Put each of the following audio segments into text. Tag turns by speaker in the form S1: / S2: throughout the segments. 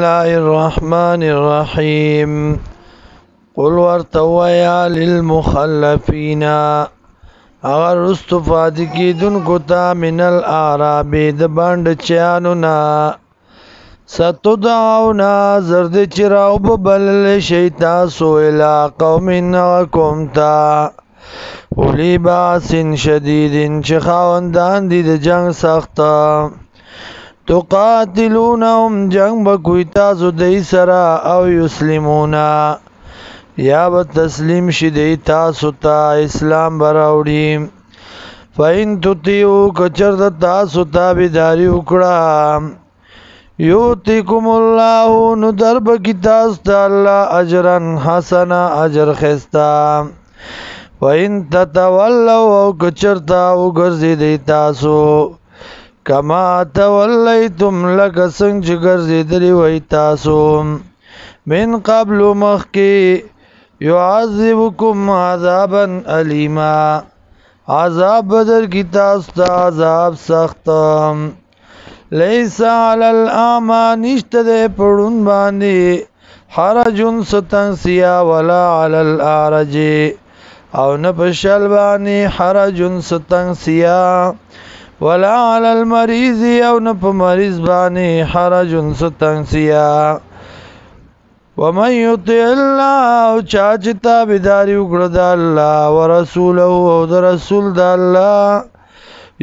S1: الله الرحمن الرحيم قل ورتويا للمخلفين اگر استفاد کی دن کتا من الاعراب دباند چانونا ستدعونا زرد چراو ببلل شیطا سوئلا قوم قومتا اولی باس شدید چخاوندان دید جنگ سختا تقاتلونهم جنگ بکوی تاسو دی سرا او یسلمونا یا به تسلیم شدی تاسو تا اسلام براوڑی فین تطیعو کچر تاسو تابداری اکڑا یوتیکم اللہ ندرب کی تاسو تا اللہ اجرن حسنا اجر خستا فین تتولو او کچر تاو گرزی دی تاسو کما تولیتم لکا سنگ چه گرزی دلی وی تاسو من قبل مخی یعذبکم عذابا علیما عذاب بدر کی تاستا عذاب سختا لیسا علی الاعما نشت دے پڑھن باندی حرجن ستنگ سیا ولا علی الاعرج او نپشل باندی حرجن ستنگ سیا ولا علی المریض او نپ مریض بانی حرجن ستنگ سیا ومن یطع اللہ چاچتا بداری اکڑد اللہ ورسولہ او در رسول دا اللہ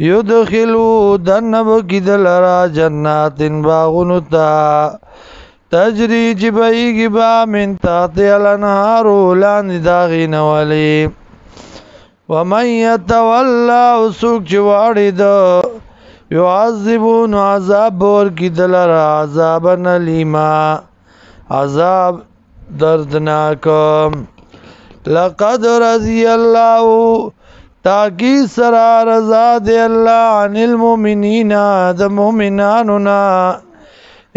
S1: یدخلو دنب کی دلرا جنات باغنتا تجری جبئی گبا من تحت الانہارو لاند داغین والی ومن یتولا سوک چواڑی دا یعذبون عذاب بور کی دلرا عذابا علیما عذاب دردناک لقد رضی اللہ تاکی سرا رضا دے اللہ عن المومنین دا مومنانونا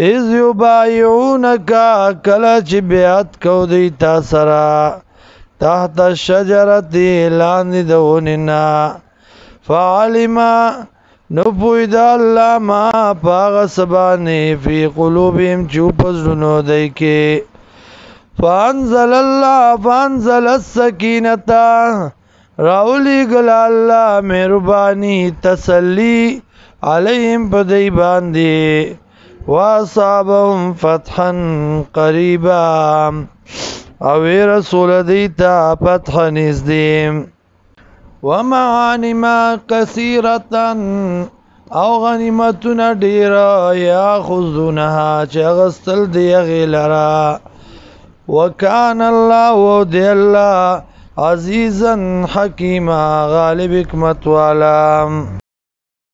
S1: اذ یبایعونکا کلچ بیعت کو دیتا سرا تحت الشجرتی لاندی دوننا فعلما نپوی دا اللہ ما پاغ سبانی فی قلوبیم چوپس رنو دی کے فانزل السکینتا راولی گلا اللہ مہربانی تسلی علیہم پدی باندی واصابهم فتحا قریبا اوی رسول دیتا فتح نزدیم ومعانم کثیرتا او غنیمتنا ڈیرا یاخذونها چغستل دی غیلرا وکان اللہ و دی اللہ عزیزا حکیما غالب حکمت والا